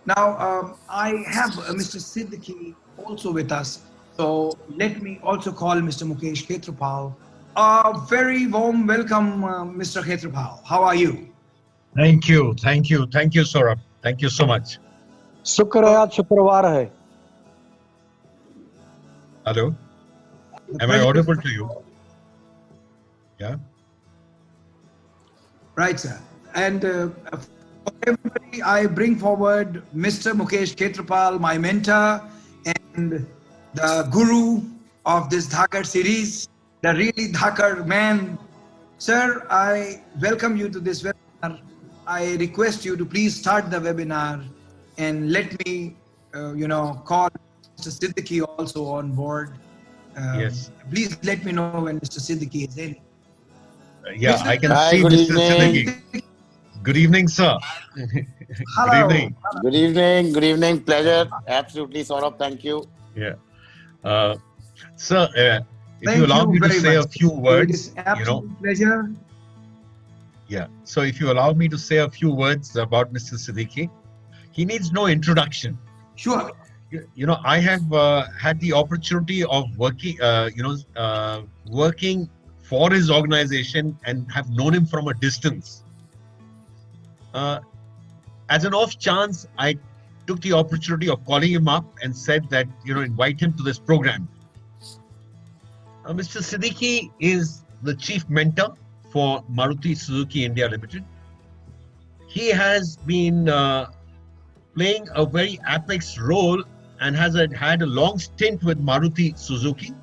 Now, I have Mr. Siddiqui also with us. So let me also call Mr. Mukesh Khetrapal. A very warm welcome, Mr. Khetrapal. How are you? Thank you. Thank you. Thank you, Saurabh. Thank you so much. शुक्र है आज शुक्रवार है. Hello. The Am I pleasure is audible to mine. you? Yeah. Right, sir. And for everybody, I bring forward Mr. Mukesh Khetrapal, my mentor and the guru of this Dhakar series, the really Dhakar man. Sir, I welcome you to this webinar. I request you to please start the webinar and let me, call Mr. Siddiqui also on board. Yes. Please let me know when Mr. Siddiqui is in. Yeah, Mr. I can Hi, see good Mr. evening. Siddiqui. Good evening, sir. Good Hello. evening. Good evening. Good evening. Pleasure. Absolutely, Saurabh. Thank you. Yeah. Uh, sir, if you Thank allow you me to very say much. a few It is words, absolute pleasure. yeah. So if you allow me to say a few words about Mr. Siddiqui, he needs no introduction. Sure. I have had the opportunity of working for his organization and have known him from a distance. Uh, as an off chance, I took the opportunity of calling him up and said that, invite him to this program. Mr. Siddiqui is the chief mentor for Maruti Suzuki India Limited. He has been playing a very apex role and has had a long stint with Maruti Suzuki,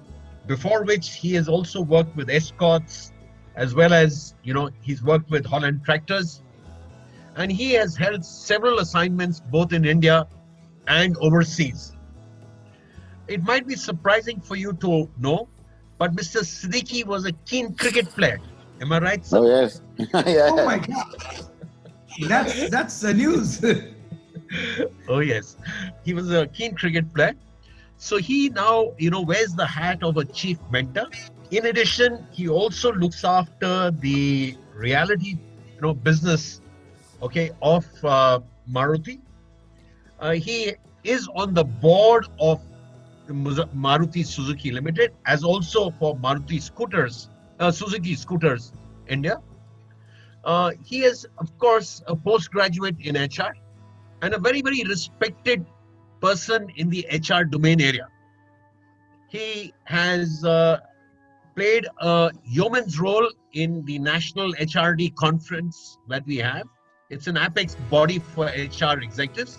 before which he has also worked with Escorts, as well as, he's worked with Holland Tractors. And he has held several assignments both in India and overseas. It might be surprising for you to know, but Mr. Siddiqui was a keen cricket player. Am I right, sir? Oh, yes. Oh Yeah. my God. That's the news. Oh, yes. He was a keen cricket player. So he now, wears the hat of a chief mentor. In addition, he also looks after the reality, business, okay, of Maruti. He is on the board of Maruti Suzuki Limited, as also for Maruti Scooters, Suzuki Scooters India. He is, of course, a postgraduate in HR and a very, very respected person in the HR domain area. He has played a yeoman's role in the National HRD conference that we have. It's an apex body for HR executives,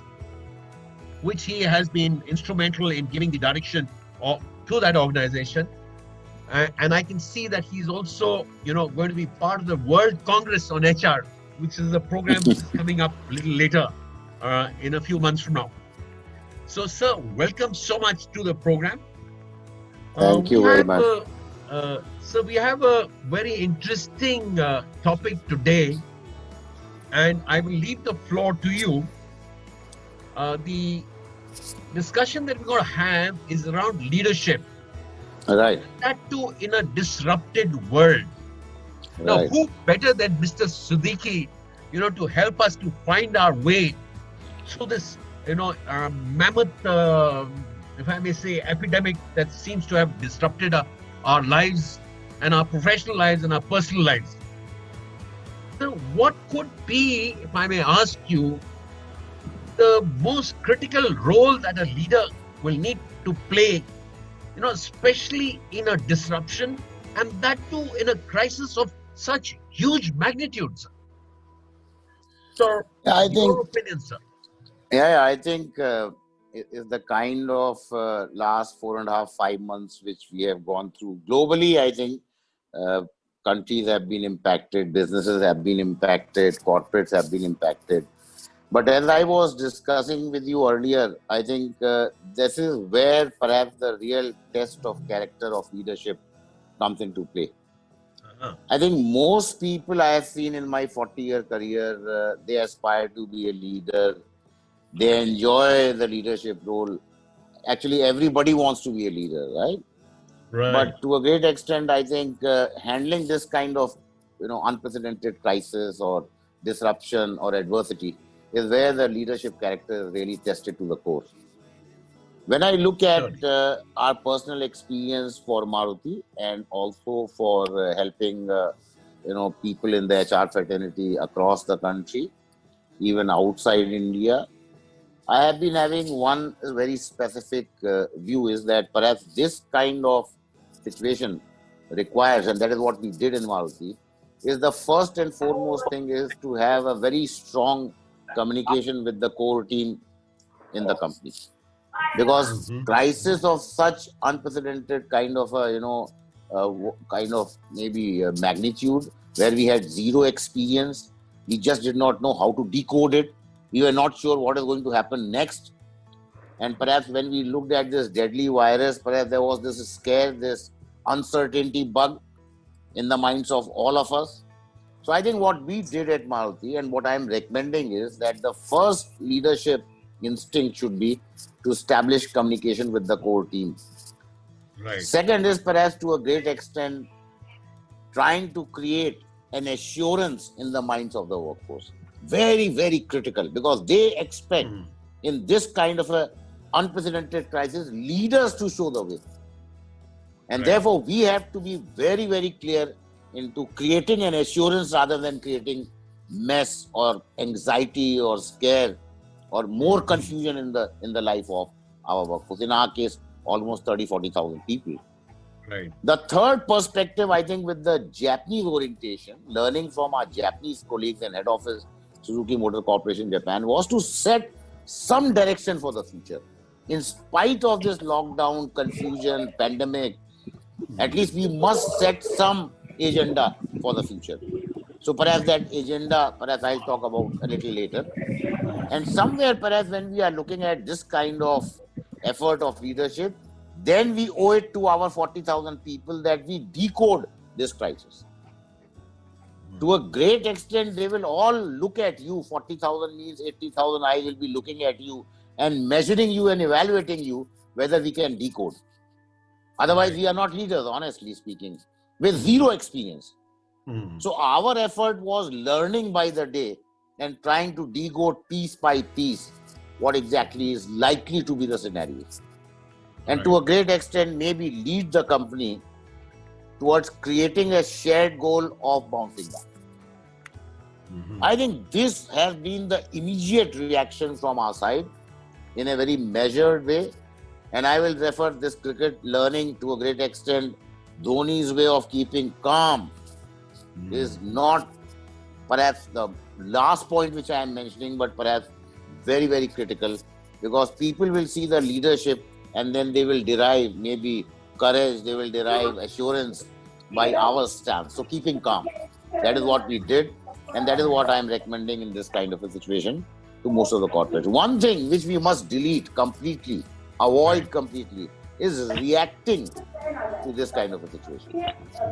which he has been instrumental in giving the direction to that organization. And I can see that he's also, going to be part of the World Congress on HR, which is a program which is coming up a little later, in a few months from now. So, sir, welcome so much to the program. Thank you very much. We have a very interesting topic today, and I will leave the floor to you. The discussion that we're going to have is around leadership. Right. That too in a disrupted world. Now, Right. who better than Mr. Siddiqui, to help us to find our way through this, mammoth, if I may say, epidemic that seems to have disrupted our lives and our professional lives and our personal lives. So, what could be, if I may ask you, the most critical role that a leader will need to play, especially in a disruption, and that too in a crisis of such huge magnitudes? So, Yeah, I your think. opinion, sir? Yeah, I think is the kind of last 4.5, 5 months which we have gone through globally. I think uh, countries have been impacted, businesses have been impacted, corporates have been impacted. But as I was discussing with you earlier, I think this is where perhaps the real test of character of leadership comes into play. Uh-huh. I think most people I have seen in my 40-year career, they aspire to be a leader. They enjoy the leadership role. Actually, everybody wants to be a leader, right? Right. But to a great extent, I think handling this kind of, unprecedented crisis or disruption or adversity, is where the leadership character is really tested to the core. When I look at Surely. our personal experience for Maruti and also for helping people in the HR fraternity across the country, even outside India, I have been having one very specific view is that perhaps this kind of situation requires, and that is what we did in Maruti, is the first and foremost thing is to have a very strong communication with the core team in the company. Because Mm-hmm. crisis of such unprecedented kind of a, kind of maybe magnitude where we had zero experience, we just did not know how to decode it. We were not sure what is going to happen next. And perhaps when we looked at this deadly virus, perhaps there was this scare, this uncertainty bug in the minds of all of us. So I think what we did at Maruti and what I'm recommending is that the first leadership instinct should be to establish communication with the core team. Right. Second is perhaps to a great extent trying to create an assurance in the minds of the workforce. Very, very critical because they expect Mhm. in this kind of a unprecedented crisis leaders to show the way. And Right. therefore we have to be very, very clear into creating an assurance rather than creating mess or anxiety or scare or more confusion in the life of our workforce. In our case, almost 30,000-40,000 people. Right. The third perspective, I think, with the Japanese orientation, learning from our Japanese colleagues and head office Suzuki Motor Corporation Japan, was to set some direction for the future. In spite of this lockdown, confusion, pandemic, at least we must set some agenda for the future. So perhaps that agenda, perhaps I'll talk about a little later. And somewhere, perhaps when we are looking at this kind of effort of leadership, then we owe it to our 40,000 people that we decode this crisis. To a great extent, they will all look at you. 40,000 means 80,000 eyes will be looking at you and measuring you and evaluating you whether we can decode. Otherwise, Right. we are not leaders, honestly speaking, with zero experience. Mhm. So our effort was learning by the day and trying to decode piece by piece what exactly is likely to be the scenario. And to Right. a great extent, maybe lead the company towards creating a shared goal of bouncing back. Mhm. I think this has been the immediate reaction from our side in a very measured way. And I will refer this cricket learning to a great extent. Dhoni's way of keeping calm is not perhaps the last point which I am mentioning, but perhaps very, very critical because people will see the leadership and then they will derive maybe courage, they will derive assurance by our stance. So keeping calm, that is what we did. And that is what I am recommending in this kind of a situation to most of the corporates. One thing which we must delete completely, avoid Right. completely, is reacting to this kind of a situation.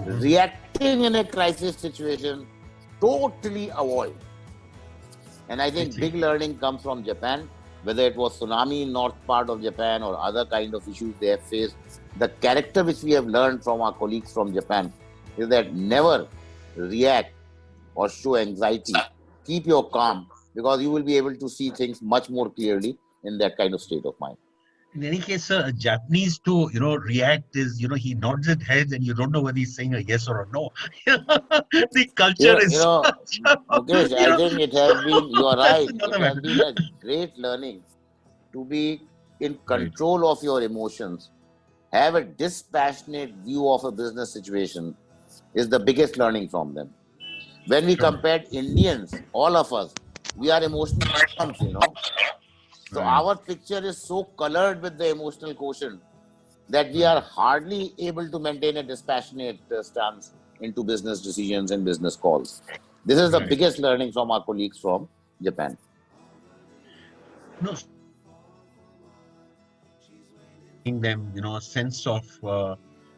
Reacting in a crisis situation, totally avoid. And I think see. big learning comes from Japan, whether it was tsunami in north part of Japan or other kind of issues they have faced. The character which we have learned from our colleagues from Japan is that never react or show anxiety. Keep your calm because you will be able to see things much more clearly in that kind of state of mind. In any case, sir, a Japanese to react is he nods his head and you don't know whether he's saying a yes or a no. The culture is such Mukesh, I think it has been, you are that's right, another it has matter. been a great learning to be in Right. control of your emotions. Have a dispassionate view of a business situation is the biggest learning from them. When we Sure. compared Indians, all of us, we are emotional chumps. So Right. our picture is so colored with the emotional quotient that we are hardly able to maintain a dispassionate stance into business decisions and business calls. This is the Right. biggest learning from our colleagues from Japan. No, giving them a sense of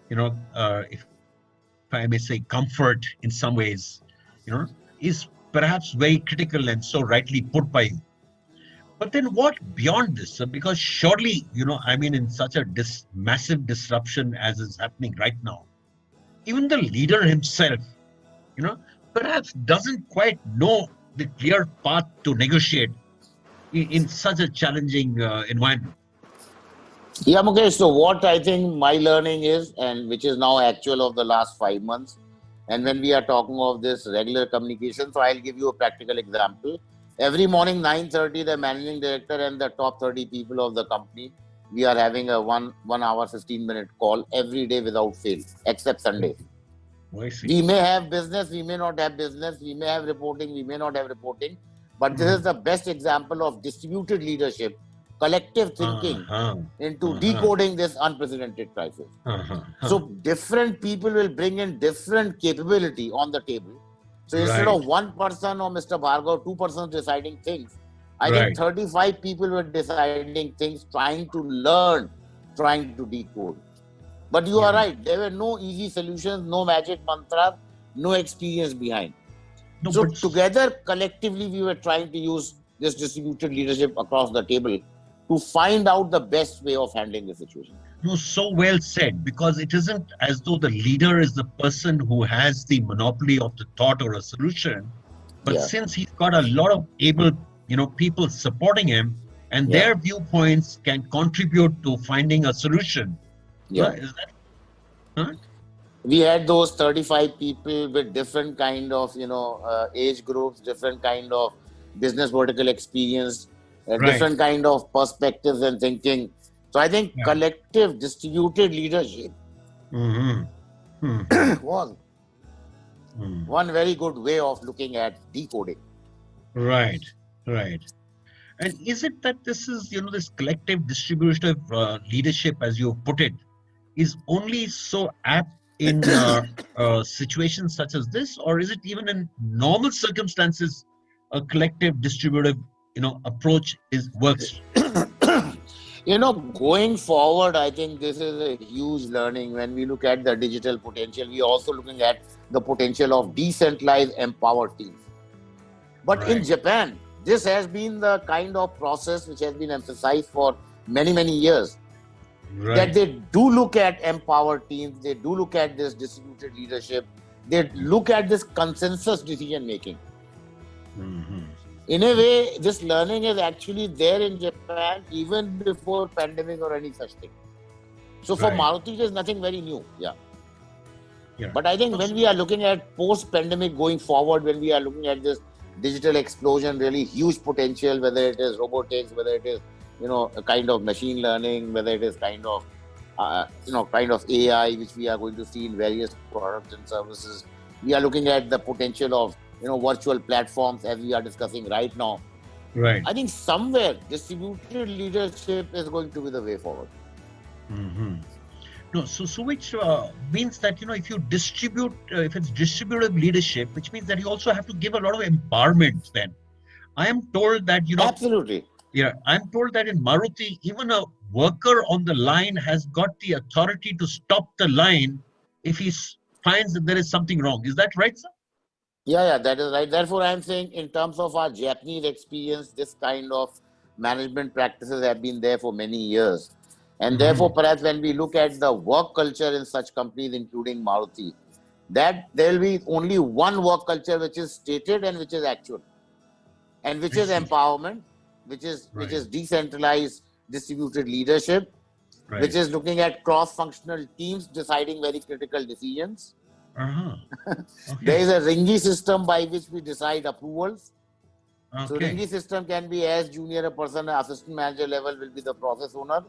if I may say comfort in some ways, is perhaps very critical and so rightly put by you. But then what beyond this? Because surely, I mean, in such a massive disruption as is happening right now, even the leader himself, you know, perhaps doesn't quite know the clear path to negotiate in such a challenging environment? Yeah, Mukesh. So what I think my learning is, and which is now actual of the last 5 months, and when we are talking of this regular communication, so I'll give you a practical example. Every morning 9:30, the managing director and the top 30 people of the company, we are having a one hour 15-minute call every day without fail, except Sunday. Oh, I see. We may have business, we may not have business, we may have reporting, we may not have reporting, but this is the best example of distributed leadership, collective thinking Uh-huh. into Uh-huh. decoding this unprecedented crisis. Uh-huh. So different people will bring in different capability on the table. So instead Right. of one person or Mr. Bhargav, two persons deciding things, I think Right. 35 people were deciding things, trying to learn, trying to decode. But you are Yeah. right, there were no easy solutions, no magic mantras, no experience behind. No, So but together, collectively, we were trying to use this distributed leadership across the table to find out the best way of handling the situation. no, so well said, because it isn't as though the leader is the person who has the monopoly of the thought or a solution, but Yeah, since he's got a lot of able, people supporting him, and yeah, their viewpoints can contribute to finding a solution. yeah. Is that? Huh? We had those 35 people with different kind of age groups, different kind of business vertical experience, Right. different kind of perspectives and thinking. So I think Yeah. collective distributed leadership Mm-hmm. Mm-hmm. was Mm. one very good way of looking at decoding. Right. Right. And is it that this is, this collective distributive leadership, as you put it, is only so apt in situations such as this, or is it even in normal circumstances a collective distributive, approach works? Going forward, I think this is a huge learning. When we look at the digital potential, we are also looking at the potential of decentralized empowered teams. But in Right. Japan, this has been the kind of process which has been emphasized for many, many years. That Right. they do look at empowered teams, they do look at this distributed leadership, they look at this consensus decision making. Mhm. In a way, this learning is actually there in Japan even before pandemic or any such thing. So for Right. Maruti, there's nothing very new. Yeah. Yeah. But I think when we are looking at post-pandemic going forward, when we are looking at this digital explosion, really huge potential, whether it is robotics, whether it is a kind of machine learning, whether it is kind of kind of AI, which we are going to see in various products and services. We are looking at the potential of virtual platforms as we are discussing right now. Right. I think somewhere distributed leadership is going to be the way forward. Mm-hmm. No, so which means that if you distribute, if it's distributive leadership, which means that you also have to give a lot of empowerment. Then I am told that Absolutely. yeah, I'm told that in Maruti, even a worker on the line has got the authority to stop the line if he finds that there is something wrong. Is that right, sir? Yeah, that is right. Therefore, I'm saying in terms of our Japanese experience, this kind of management practices have been there for many years. And therefore, perhaps when we look at the work culture in such companies, including Maruti, that there will be only one work culture which is stated and which is actual, and which I is see. empowerment, which is Right. decentralized distributed leadership, which Right. is looking at cross-functional teams deciding very critical decisions. Uh-huh. There Okay. is a Ringi system by which we decide approvals. So Okay. Ringi system can be as junior a person, assistant manager level will be the process owner.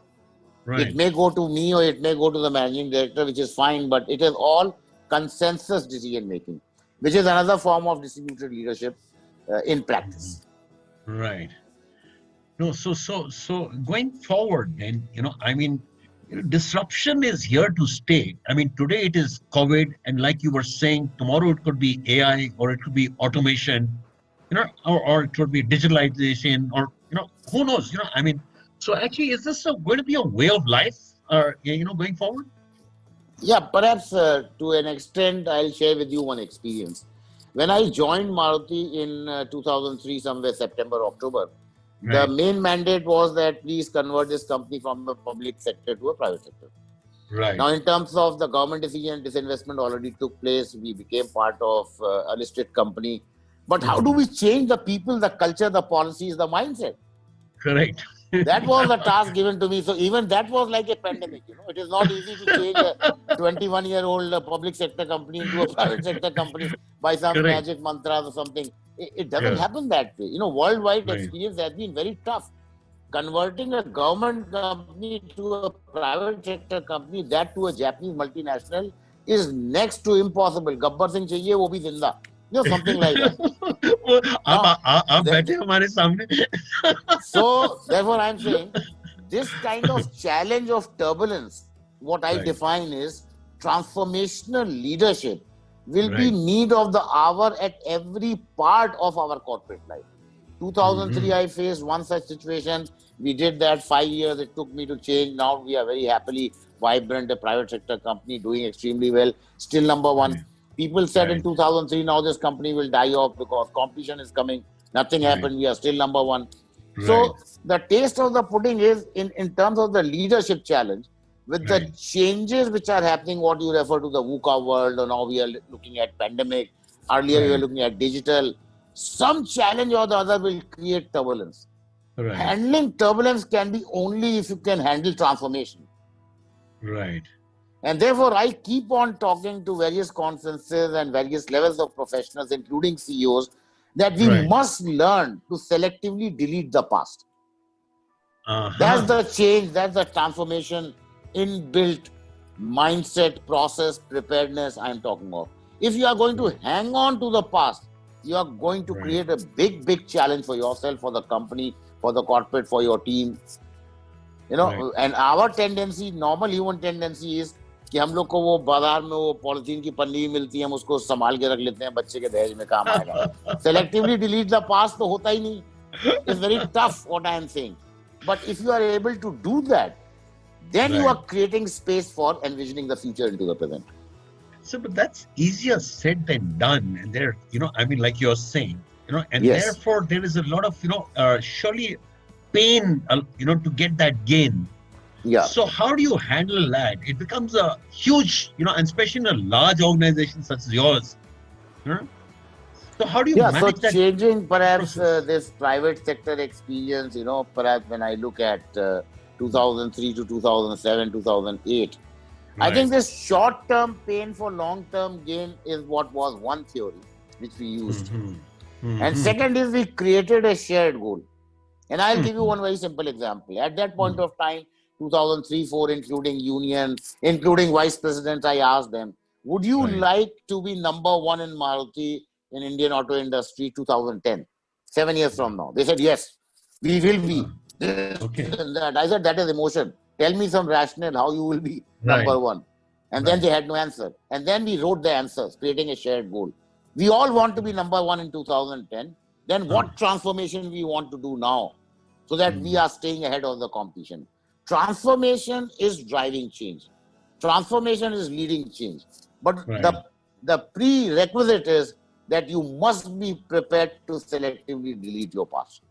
It Right. may go to me or it may go to the managing director, which is fine, but it is all consensus decision making, which is another form of distributed leadership in practice. Right. No, so going forward, then, I mean, disruption is here to stay. I mean, today it is COVID, and like you were saying, tomorrow it could be AI, or it could be automation, or it could be digitalization, or who knows? I mean, so actually, is this going to be a way of life, going forward? Yeah, perhaps to an extent, I'll share with you one experience. When I joined Maruti in 2003, somewhere September, October, the Right. main mandate was that please convert this company from a public sector to a private sector. Right. Now, in terms of the government decision, disinvestment already took place. We became part of a listed company. But how do we change the people, the culture, the policies, the mindset? Correct. That was the task given to me. So even that was like a pandemic. It is not easy to change a 21-year-old public sector company into a private sector company by some Correct. magic mantras or something. It doesn't Yeah. happen that way. Worldwide Right. experience has been very tough. Converting a government company to a private sector company, that to a Japanese multinational, is next to impossible. Gabbar Singh chahiye, wo bhi zinda. Something like that. वो Now, आप बैठे हमारे सामने. so therefore, I'm saying this kind of challenge of turbulence, what I Right. define is transformational leadership, will be Right. need of the hour at every part of our corporate life. 2003, I faced one such situation. We did that 5 years. It took me to change. Now we are very happily vibrant, a private sector company doing extremely well. Still number one. Right. People said in Right. 2003, now this company will die off because competition is coming. Nothing Right. happened. We are still number one. Right. So the taste of the pudding is in terms of the leadership challenge, with the Right. changes which are happening, what you refer to the VUCA world, or now we are looking at pandemic. Earlier we were Right. looking at digital. Some challenge or the other will create turbulence. Right. Handling turbulence can be only if you can handle transformation. Right. And therefore, I keep on talking to various conferences and various levels of professionals, including CEOs, that we Right. must learn to selectively delete the past. Uh-huh. That's the change, that's the transformation, inbuilt mindset, process, preparedness I'm talking of. If you are going to hang on to the past, you are going to Right. create a big challenge for yourself, for the company, for the corporate, for your team. Right. And our tendency, normal human tendency is कि हम लोग को वो बाजार में वो polythene की पन्नी मिलती है, हम उसको संभाल के रख लेते हैं, बच्चे के दहेज में काम आएगा. Selectively delete the past तो होता ही नहीं. It's very tough what I am saying. But if you are able to do that, then you Right. are creating space for envisioning the future into the present. So, but that's easier said than done. And there, I mean, like you're saying, and Yes. therefore there is a lot of, surely pain, to get that gain. Yeah. So how do you handle that? It becomes a huge, and especially in a large organization such as yours. So how do you Yeah, so manage that? changing perhaps process? this private sector experience, perhaps when I look at 2003 to 2007, 2008, I think this short-term pain for long-term gain is what was one theory which we used. And second is we created a shared goal. And I'll give you one very simple example. At that point of time, 2003-4, including union, including vice presidents, I asked them, would you Right. like to be number one in Maruti in Indian auto industry 2010, 7 years from now? They said, yes, we will be. Okay. That. I said, that is emotion. Tell me some rationale how you will be number Right. one. And then they had no answer. And then we wrote the answers, creating a shared goal. We all want to be number one in 2010. Then what transformation we want to do now so that we are staying ahead of the competition? Transformation is driving change. Transformation is leading change. But Right. the prerequisite is that you must be prepared to selectively delete your past.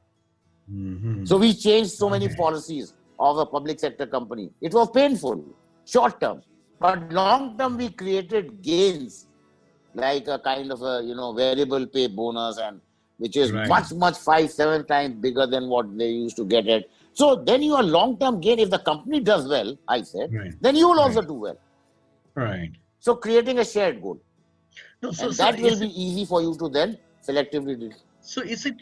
So we changed so many policies of a public sector company. It was painful, short term. But long term, we created gains like a kind of a variable pay bonus, and which is Right. much 5-7 times bigger than what they used to get at. So then your long term gain, if the company does well, I said, Right. then you will also Right. do well. Right. So creating a shared goal, No, so, and so that will is be easy for you to then selectively do. So is it,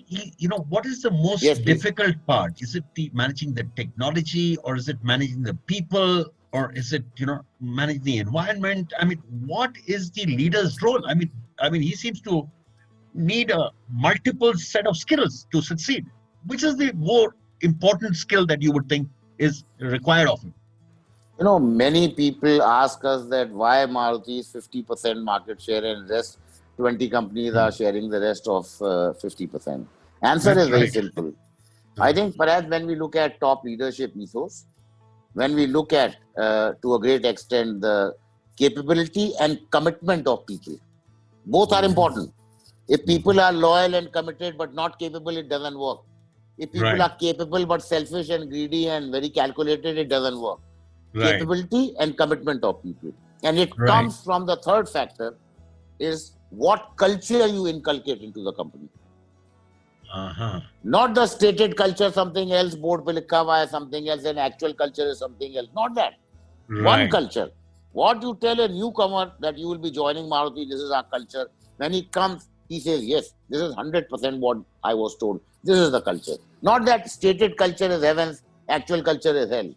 what is the most Yes, please. difficult part? Is it managing the technology, or is it managing the people, or is it, managing the environment? I mean, what is the leader's role? I mean, he seems to need a multiple set of skills to succeed. Which is the more important skill that you would think is required of him? Many people ask us that why Maruti is 50% market share and rest 20 companies are sharing the rest of 50%. Answer That's is very right. simple. I think perhaps when we look at top leadership ethos, when we look at to a great extent the capability and commitment of people, both are important. If people are loyal and committed but not capable, it doesn't work. If people Right. are capable but selfish and greedy and very calculated, it doesn't work. Right. Capability and commitment of people. And it Right. comes from the third factor is what culture you inculcate into the company. Uh-huh. Not the stated culture, something else, board pe likha hua hai, something else, and actual culture is something else. Not that. One Right. culture. What you tell a newcomer that you will be joining Maruti, this is our culture. When he comes, he says, yes, this is 100% what I was told. This is the culture. Not that stated culture is heavens, actual culture is hell.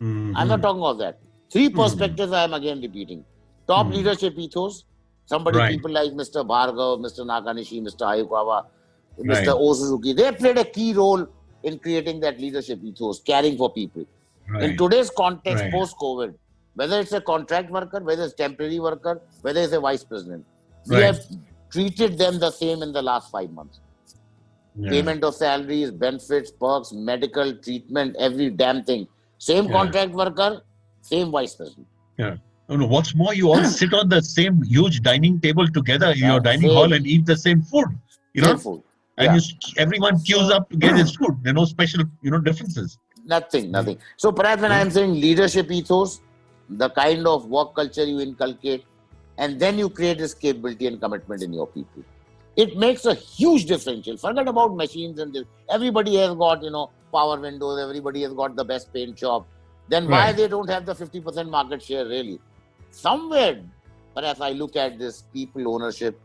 I'm not talking of that. Three perspectives I am again repeating. Top leadership ethos. Somebody, Right. people like Mr. Bhargav, Mr. Nakanishi, Mr. Ayukawa, Right. Mr. O Suzuki, they played a key role in creating that leadership ethos, caring for people. In Right. today's context, Right. post-COVID, whether it's a contract worker, whether it's temporary worker, whether it's a vice president, we Right. have treated them the same in the last 5 months. Yeah. Payment of salaries, benefits, perks, medical treatment, every damn thing. Same Yeah. contract worker, same vice president. Yeah. Oh, no, what's more, you all sit on the same huge dining table together in your dining Same. hall and eat the same food. You know, Same food. and Yeah. everyone queues up to get his food. There are no special, differences. Nothing. So perhaps when I am saying leadership ethos, the kind of work culture you inculcate, and then you create this capability and commitment in your people. It makes a huge differential. Forget about machines and this. Everybody has got, power windows. Everybody has got the best paint shop. Then why Right. they don't have the 50% market share really? Somewhere, perhaps I look at this people ownership,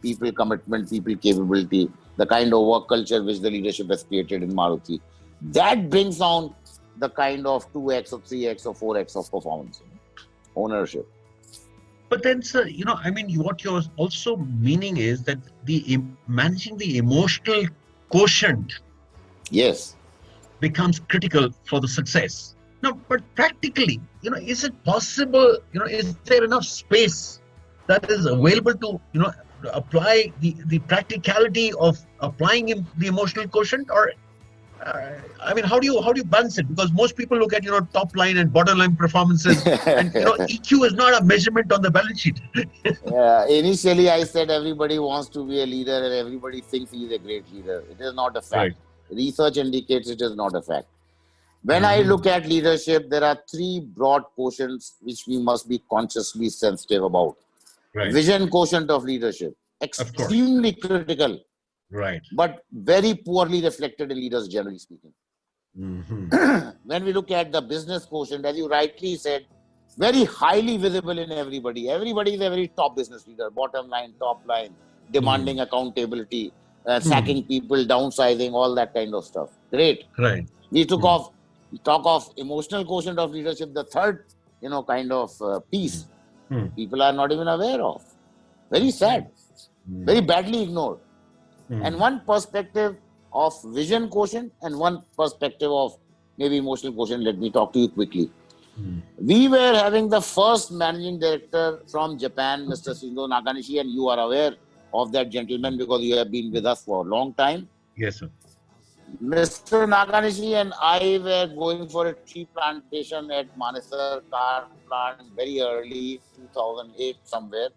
people commitment, people capability, the kind of work culture which the leadership has created in Maruti. That brings on the kind of 2x or 3x or 4x of performance, ownership. But then, sir, what you're also meaning is that managing the emotional quotient Yes. becomes critical for the success. No, but practically, is it possible? Is there enough space that is available to, apply the practicality of applying the emotional quotient? Or, how do you balance it? Because most people look at, top line and bottom line performances, and EQ is not a measurement on the balance sheet. Initially, I said everybody wants to be a leader and everybody thinks he is a great leader. It is not a fact. Right. Research indicates it is not a fact. When I look at leadership, there are three broad quotients which we must be consciously sensitive about. Right. Vision quotient of leadership, extremely critical, Right. but very poorly reflected in leaders, generally speaking. When we look at the business quotient, as you rightly said, very highly visible in everybody. Everybody is a very top business leader, bottom line, top line, demanding accountability, sacking people, downsizing, all that kind of stuff. Great. Right. We talk of emotional quotient of leadership, the third, kind of piece. People are not even aware of. Very sad. Very badly ignored. And one perspective of vision quotient and one perspective of maybe emotional quotient, let me talk to you quickly. We were having the first managing director from Japan, Mr. Shinzo Nakanishi, and you are aware of that gentleman because you have been with us for a long time. Yes, sir. Mr. Nakanishi and I were going for a tree plantation at Manesar car plant very early, 2008 somewhere.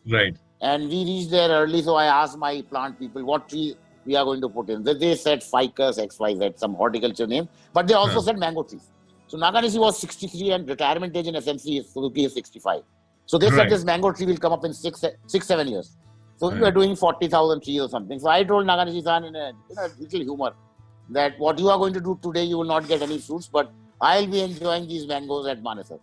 Right. And we reached there early, so I asked my plant people what tree we are going to put in. They said ficus, XYZ, some horticulture name, but they also said mango trees. So Nakanishi was 63 and retirement age in SMC is Suzuki is 65. So they said this mango tree will come up in 6-7 years. So we were doing 40,000 trees or something. So I told Nakanishi-san in a little humor that what you are going to do today, you will not get any fruits, but I'll be enjoying these mangoes at Manesar.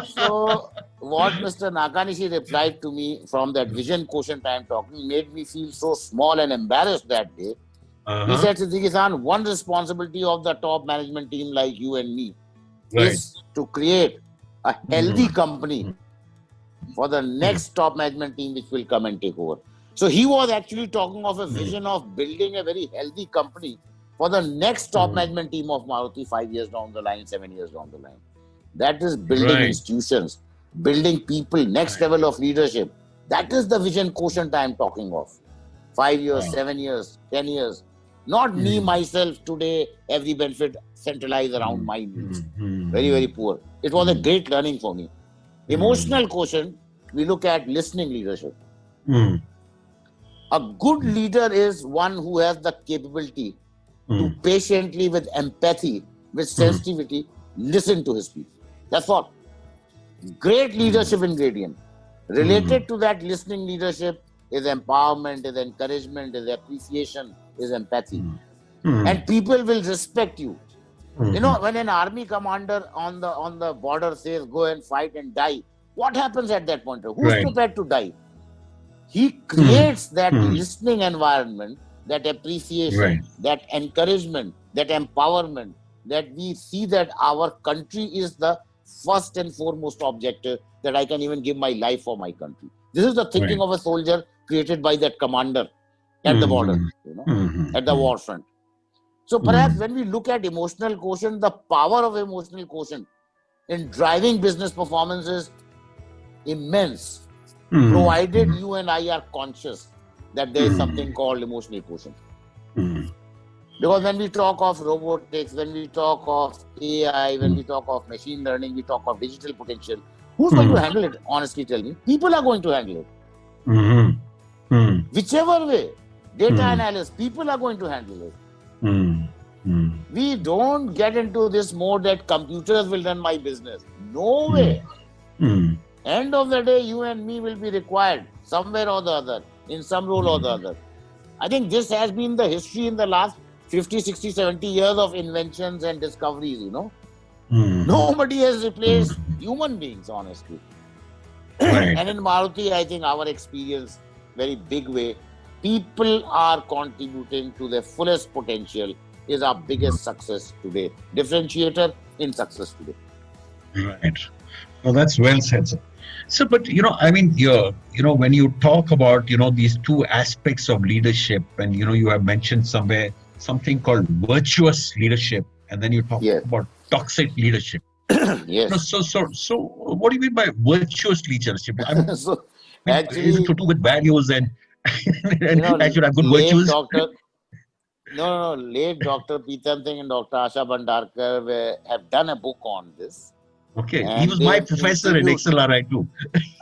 So what Mr. Nakanishi replied to me from that vision quotient I am talking made me feel so small and embarrassed that day. He said, Suzuki-san, one responsibility of the top management team like you and me is to create a healthy company for the next top management team which will come and take over. So he was actually talking of a vision of building a very healthy company for the next top management team of Maruti 5 years down the line, 7 years down the line. That is building institutions, building people, next level of leadership. That is the vision quotient I am talking of. 5 years, 7 years, 10 years. Not me, myself, today, every benefit centralized around my needs. Very, very poor. It was a great learning for me. Emotional quotient, we look at listening leadership. A good leader is one who has the capability to patiently, with empathy, with sensitivity, listen to his people. That's all. Great leadership ingredient. Related to that listening leadership is empowerment, is encouragement, is appreciation, is empathy. Mm. And people will respect you. Mhm. You know, when an army commander on the border says go and fight and die, what happens at that point? Who's Right. prepared to die? He creates that Hmm. listening environment, that appreciation, Right. that encouragement, that empowerment, that we see that our country is the first and foremost objective, that I can even give my life for my country. This is the thinking Right. of a soldier created by that commander at the border, Mhm. you know, Mhm. at the Mhm. war front. So perhaps when we look at emotional quotient, the power of emotional quotient in driving business performance is immense, Mhm. provided Mhm. you and I are conscious that there is something called emotional quotient. Mhm. Because when we talk of robotics, when we talk of AI, when we talk of machine learning, we talk of digital potential, who's going to handle it? Honestly, tell me. People are going to handle it. Mhm. Mhm. Whichever way, data Mhm. analysts, people are going to handle it. Mhm. Mhm. We don't get into this mode that computers will run my business. No way. Mhm. End of the day, you and me will be required somewhere or the other, in some role or the other. I think this has been the history in the last 50, 60, 70 years of inventions and discoveries, you know. Mhm. Nobody has replaced human beings, honestly. Right. And in Maruti, I think our experience, very big way, people are contributing to their fullest potential is our biggest success today. Differentiator in success today. Right. No, that's well said, sir. So, but I mean, when you talk about, these two aspects of leadership, and you have mentioned somewhere something called virtuous leadership, and then you talk Yes. about toxic leadership. No, Yes. so, what do you mean by virtuous leadership? I mean, So is it to do actually, with values and you and know, I should have good late virtues? doctor, late Dr. Preetham Singh and Dr. Asha Bhandarkar have done a book on this, Okay, he and was they my have professor in interviewed. XLRI too.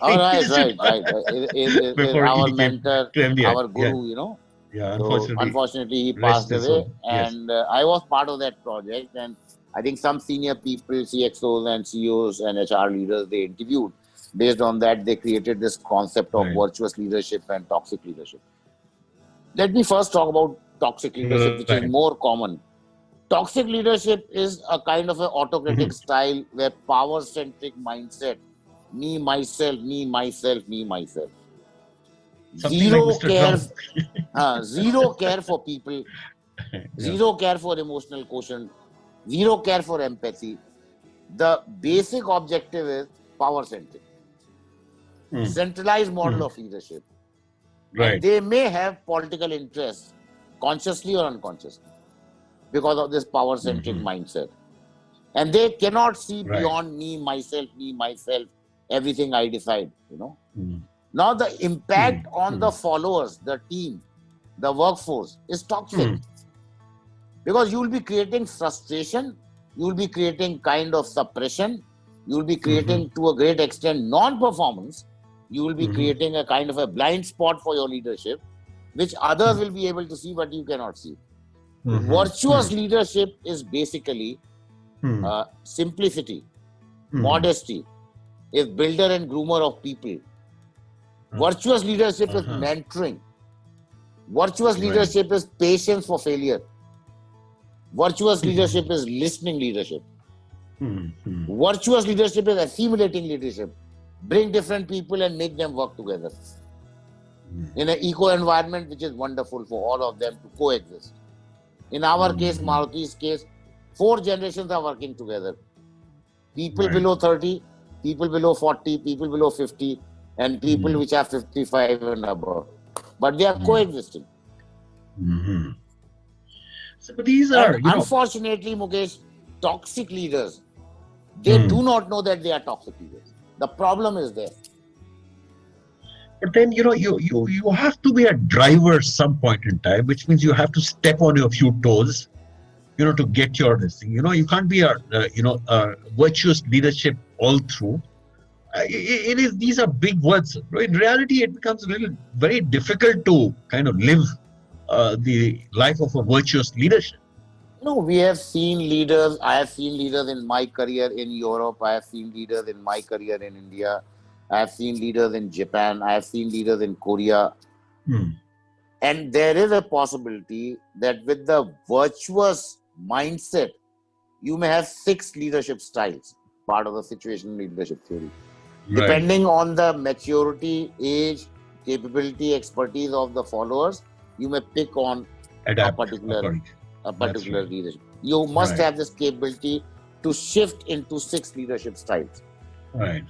All He right, used to right, talk right. Is before our he came mentor, to MBI. our Yeah, guru, you know. yeah. So Unfortunately, unfortunately, he rest passed his soul. away, Yes. and I was part of that project. And I think some senior people, CXOs and CEOs and HR leaders, they interviewed. Based on that, they created this concept of Right. virtuous leadership and toxic leadership. Let me first talk about toxic leadership, which Right. is more common. Toxic leadership is a kind of an Mhm. autocratic style where power-centric mindset, me, myself, me, myself, me, myself. Something like Zero Mr. care, Trump. zero care for people, Yeah. zero care for emotional quotient, zero care for empathy. The basic objective is power-centric, Mm. centralized model Mm. of leadership. And Right. they may have political interests, consciously or unconsciously, because of this power-centric Mhm. mindset. And they cannot see Right. beyond me, myself, everything I decide, you know. Mm. Now the Mm. impact on the Mm. followers, the team, the workforce is toxic, Mm. because you will be creating frustration, you will be creating kind of suppression, you will be Mhm. creating to a great extent non-performance, you will be Mhm. creating a kind of a blind spot for your leadership, which others will be able to see but you cannot see. Mhm. Virtuous leadership is basically Mm. simplicity, Mm. modesty, is builder and groomer of people. Uh, Virtuous leadership is uh-huh. mentoring. Virtuous Right. leadership is patience for failure. Virtuous Mhm. leadership is listening leadership. Mm. Mm. Virtuous leadership is assimilating leadership. Bring different people and make them work together in an eco environment which is wonderful for all of them to coexist. In our case, Mhm. Maruti's case, 4 generations are working together. People Right. below 30, people below 40, people below 50, and people Mm. which are 55 and above. But they are Mm. coexisting. Mhm. So these And are, unfortunately, Mukesh, toxic leaders, they mm. do not know that they are toxic leaders. The problem is there. But then you have to be a driver some point in time, which means you have to step on your few toes, to get your this thing. You can't be a virtuous leadership all through. It is these are big words. In reality, it becomes very difficult to kind of live the life of a virtuous leadership. We have seen leaders. I have seen leaders in my career in Europe. I have seen leaders in my career in India. I have seen leaders in Japan. I have seen leaders in Korea. Hmm. And there is a possibility that with the virtuous mindset, you may have 6 leadership styles, part of the situational leadership theory. Right. Depending on the maturity, age, capability, expertise of the followers, you may pick on Adapt a particular according. right. leadership. You must Right. have this capability to shift into 6 leadership styles. Right.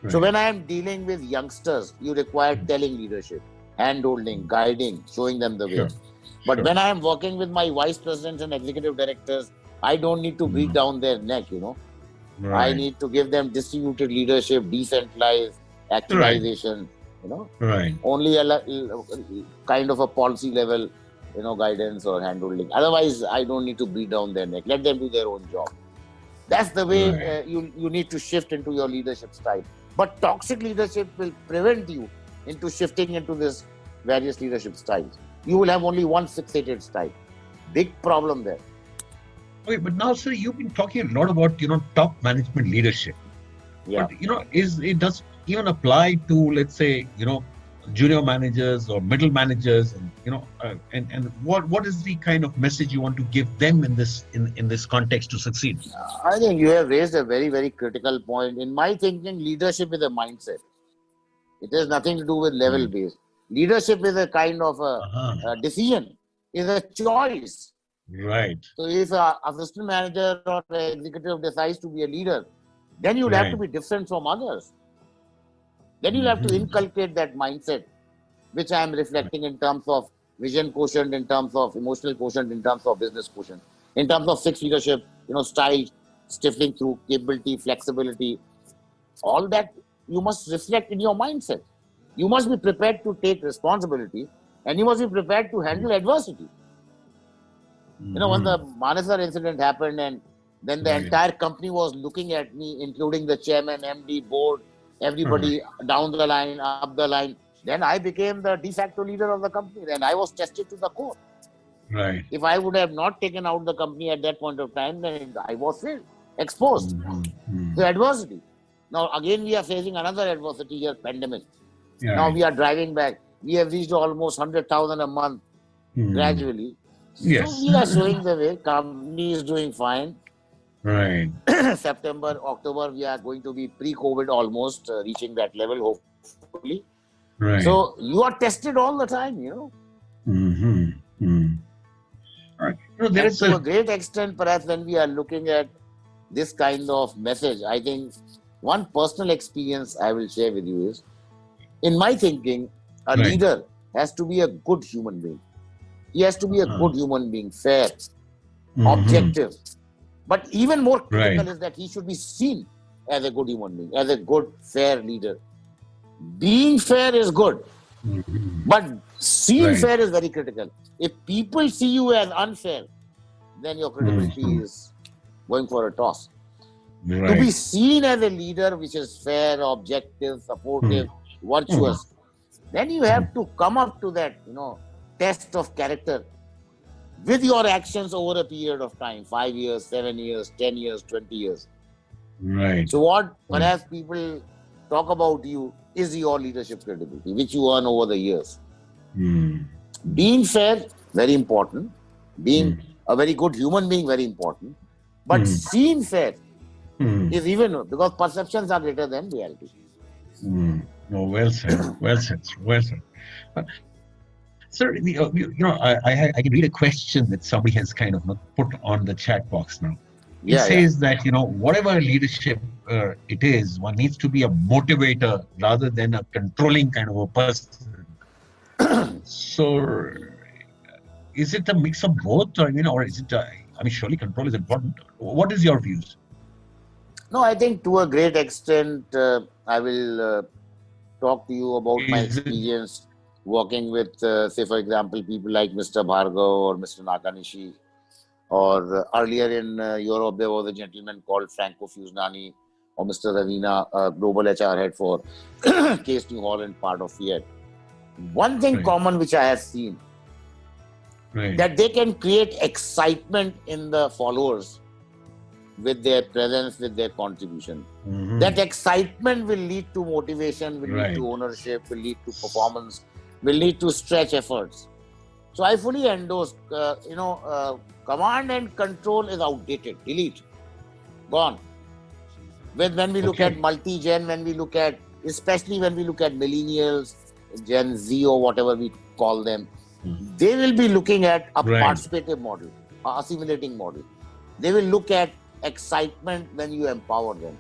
So Right. when I am dealing with youngsters, you require telling leadership, hand-holding, guiding, showing them the way. Sure. But Sure. when I am working with my vice presidents and executive directors, I don't need to breathe down their neck, I Right. need to give them distributed leadership, decentralized actualization, Right. only a kind of a policy level, guidance or handholding. Otherwise, I don't need to breathe down their neck. Let them do their own job. That's the way Right. you need to shift into your leadership style. But toxic leadership will prevent you into shifting into this various leadership styles. You will have only one fixated style. Big problem there. Okay, but now, sir, you've been talking a lot about top management leadership. Yeah. But it does even apply to, let's say, junior managers or middle managers, and and what is the kind of message you want to give them in this context to succeed? I think you have raised a very, very critical point. In my thinking, leadership is a mindset. It has nothing to do with level based. Leadership is a kind of a decision, is a choice. Right. So if an assistant manager or an executive decides to be a leader, then you'll have to be different from others. Then you'll have to inculcate that mindset, which I am reflecting in terms of vision quotient, in terms of emotional quotient, in terms of business quotient, in terms of 6 leadership, style, stiffling through, capability, flexibility. All that you must reflect in your mindset. You must be prepared to take responsibility, and you must be prepared to handle adversity. When the Manesar incident happened, and then the entire company was looking at me, including the chairman, MD, board, everybody down the line, up the line. Then I became the de facto leader of the company, and I was tested to the core. Right. If I would have not taken out the company at that point of time, then I was failed, exposed to adversity. Now, again, we are facing another adversity here, pandemic. Yeah. Now we are driving back. We have reached almost 100,000 a month gradually. Yes. So we are showing the way. Company is doing fine. Right. September, October, we are going to be pre-COVID almost, reaching that level, hopefully. Right. So you are tested all the time, All right. There and is to a great extent, perhaps when we are looking at this kind of message, I think one personal experience I will share with you is, in my thinking, a leader has to be a good human being. He has to be a good human being, fair, objective. But even more critical is that he should be seen as a good human being, as a good, fair leader. Being fair is good, but seeing fair is very critical. If people see you as unfair, then your credibility is going for a toss. To be seen as a leader which is fair, objective, supportive, virtuous, then you have to come up to that, test of character with your actions over a period of time, 5 years, 7 years, 10 years, 20 years. Right. So what perhaps people talk about you is your leadership credibility, which you earn over the years. Being fair, very important. Being a very good human being, very important. But seen fair is even, because perceptions are greater than reality. No, well said. Well said. Well said. Sir, I can read a question that somebody has kind of put on the chat box now. It says that, whatever leadership it is, one needs to be a motivator rather than a controlling kind of a person. So, is it a mix of both, or is it? Surely control is important. What is your views? No, I think to a great extent, I will talk to you about my experience working with, say, for example, people like Mr. Bhargav or Mr. Nakanishi, or earlier in Europe, there was a gentleman called Franco Fusnani, or Mr. Ravina, global HR head for Case New Holland, part of Fiat. One thing common which I have seen, that they can create excitement in the followers with their presence, with their contribution. That excitement will lead to motivation, will lead to ownership, will lead to performance, will need to stretch efforts. So I fully endorse, command and control is outdated, delete, gone. When we look Okay. at multi-gen, especially when we look at millennials, Gen Z or whatever we call them, they will be looking at a Right. participative model, a assimilating model. They will look at excitement when you empower them.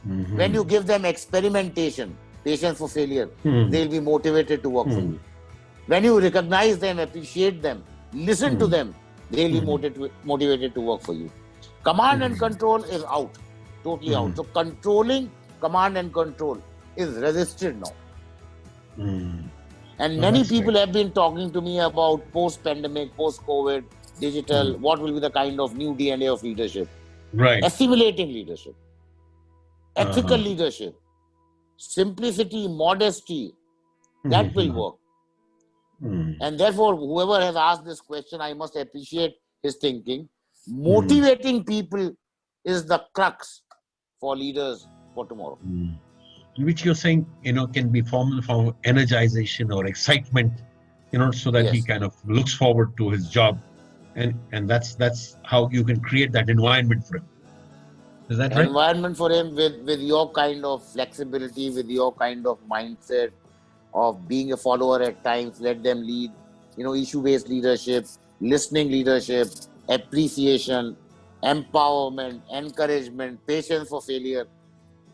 Mhm. When you give them experimentation, patience for failure, Hmm. they'll be motivated to work for Hmm. you. When you recognize them, appreciate them, listen to Hmm. them, they'll be Hmm. motivated to work for you. Command and control is out, totally out. So controlling command and control is resisted now. Hmm. And Oh, many that's people right. have been talking to me about post-pandemic, post-COVID, digital, what will be the kind of new DNA of leadership. Right. Assimilating leadership, ethical Uh-huh. leadership, simplicity, modesty, that will work. Hmm. And therefore, whoever has asked this question, I must appreciate his thinking. Motivating people is the crux for leaders for tomorrow. Hmm. Which you're saying, can be formed from energization or excitement, so that he Yes. kind of looks forward to his job, and that's how you can create that environment for him. Is that right? Environment for him with your kind of flexibility, with your kind of mindset of being a follower at times, let them lead, issue-based leadership, listening leadership, appreciation, empowerment, encouragement, patience for failure.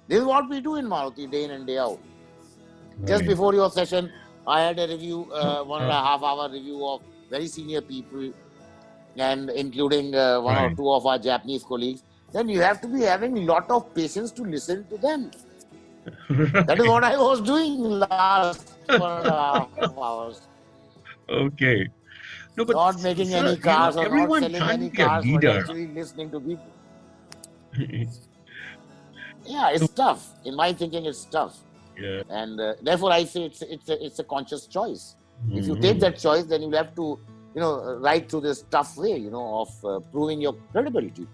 This is what we do in Maruti day in and day out. Just Right. before your session, I had a review, So, 1.5 hour review of very senior people, and including one or right. two of our Japanese colleagues. Then you have to be having a lot of patience to listen to them. That is what I was doing last 1.5 hours. Okay. No, but Not making sir, any cars or not everyone selling can't any be a cars, but leader. actually listening to people. Yeah, it's tough. In my thinking, it's tough. Yeah. And therefore, I say it's a conscious choice. If you take Mhm. that choice, then you'll have to, ride through this tough way, of proving your credibility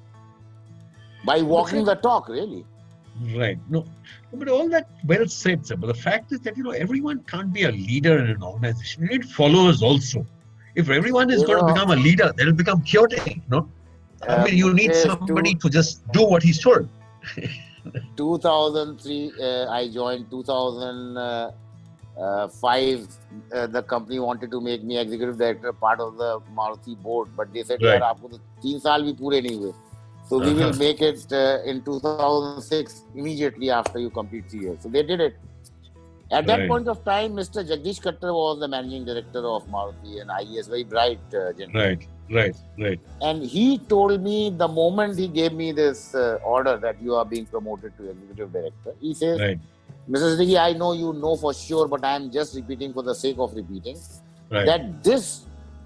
by But walking the talk, really. right. No, but all that well said, sir. But the fact is that everyone can't be a leader in an organization. You need followers also. If everyone is You going to know, become a leader, then it'll become chaotic. I mean, you need Mukesh, somebody to just do what he's told. 2003, I joined. 2005, the company wanted to make me executive director, part of the Maruti board, but they said, "यार Right. आपको तो 3 साल भी पूरे नहीं हुए." So we will Uh-huh. make it in 2006 immediately after you complete 3 years. So they did it. At that Right. point of time, Mr. Jagdish Khattar was the managing director of Maruti, and IES, very bright gentleman. Right. Right. Right. And he told me the moment he gave me this order that you are being promoted to executive director, he says, Right. Mr. Siddiqui, I know you know for sure, but I am just repeating for the sake of repeating, Right. that this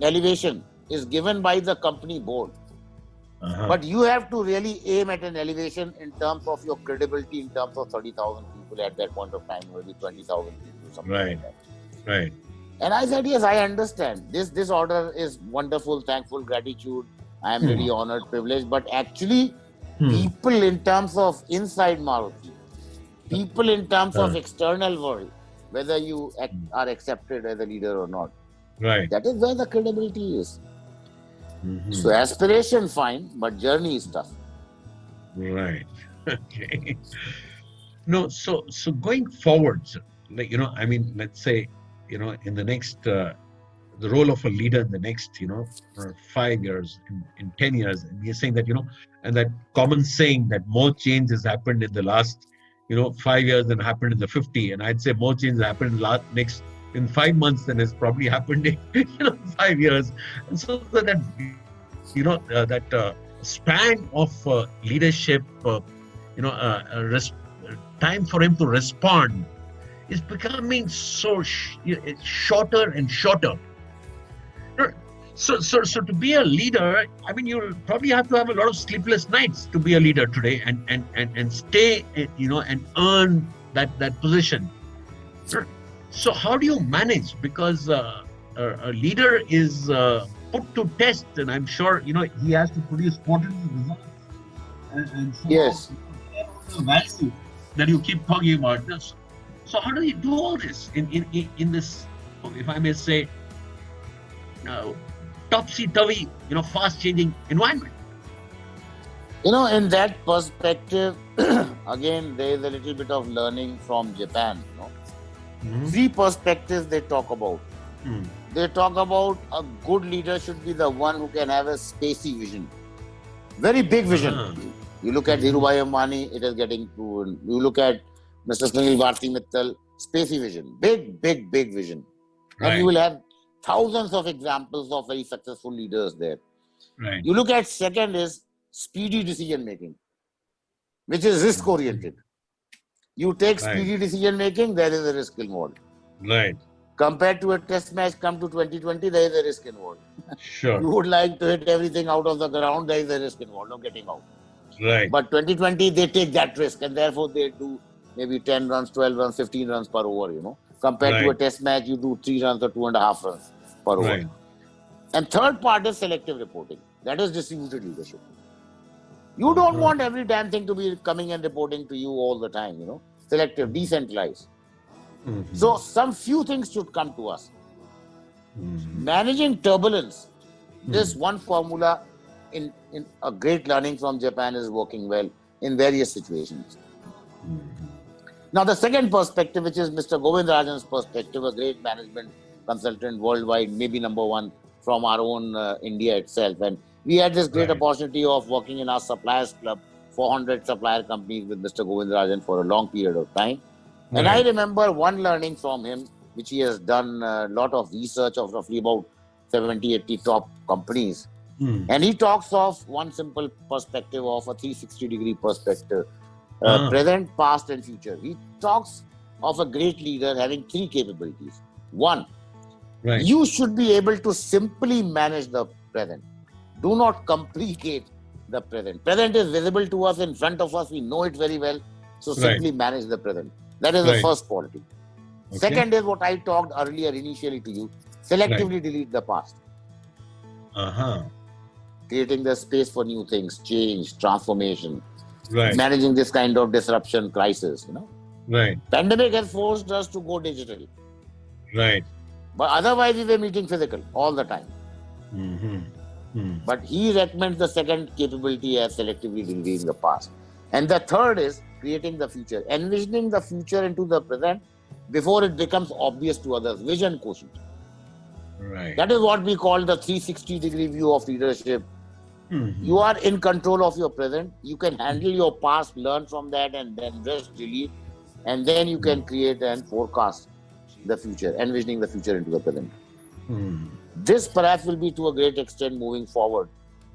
elevation is given by the company board. Uh-huh. But you have to really aim at an elevation in terms of your credibility, in terms of 30,000 people at that point of time, maybe 20,000 people, something Right. like that. Right. And I said, yes, I understand. This order is wonderful, thankful, gratitude. I am really honored, privileged. But actually, people in terms of inside Maruti, people in terms of external world, whether you are accepted as a leader or not, Right. that is where the credibility is. Mhm. So aspiration, fine, but journey is tough. Right. Okay. No, so going forward, sir, I mean, let's say, in the next, the role of a leader in the next, for 5 years, in 10 years, and you're saying that, and that common saying that more change has happened in the last, 5 years than happened in the 50, and I'd say more change has happened in 5 months than has probably happened in, 5 years, and so that span of leadership, time for him to respond is becoming so it's shorter and shorter. So to be a leader, I mean, you'll probably have to have a lot of sleepless nights to be a leader today, and stay, and earn that position. So how do you manage? Because a leader is put to test, and I'm sure he has to produce quarterly results, and Yes. the value that you keep talking about. So how do you do all this in this if I may say, topsy-turvy, fast changing environment. In that perspective, again, there is a little bit of learning from Japan. Three perspectives they talk about. They talk about a good leader should be the one who can have a spacey vision, very big vision. You look at Dhirubhai Ambani, it is getting proven. You look at Mr. Sunil Bharti Mittal, spacey vision, big vision. Right. And you will have thousands of examples of very successful leaders there. Right. You look at second is speedy decision making, which is risk oriented. You take speedy decision making, there is a risk involved. Right. Compared to a test match, come to 2020, there is a risk involved. Sure. You would like to hit everything out of the ground, there is a risk involved of getting out. Right. But 2020, they take that risk and therefore they do maybe 10 runs, 12 runs, 15 runs per over, Compared to a test match, you do 3 runs or 2.5 runs per over. Right. And third part is selective reporting. That is distributed leadership. You don't want every damn thing to be coming and reporting to you all the time, Selective, decentralized. So some few things should come to us. Managing turbulence. This one formula in a great learning from Japan is working well in various situations. Now the second perspective, which is Mr. Govindarajan's perspective, a great management consultant worldwide, maybe number one from our own India itself. And we had this great opportunity of working in our suppliers club, 400 supplier companies with Mr. Govindarajan for a long period of time. And I remember one learning from him, which he has done a lot of research of roughly about 70, 80 top companies. And he talks of one simple perspective of a 360-degree perspective, present, past and future. He talks of a great leader having three capabilities. One, you should be able to simply manage the present. Do not complicate the present. Present is visible to us in front of us. We know it very well. So simply manage the present. That is the first quality. Okay. Second is what I talked earlier initially to you. Selectively delete the past. Creating the space for new things, change, transformation. Managing this kind of disruption crisis, Pandemic has forced us to go digital. But otherwise we were meeting physical all the time. But he recommends the second capability as selectively deleting the past. And the third is creating the future, envisioning the future into the present before it becomes obvious to others. Vision quotient. That is what we call the 360-degree view of leadership. You are in control of your present. You can handle your past, learn from that, and then just delete. And then you can create and forecast the future, envisioning the future into the present. This perhaps will be to a great extent moving forward,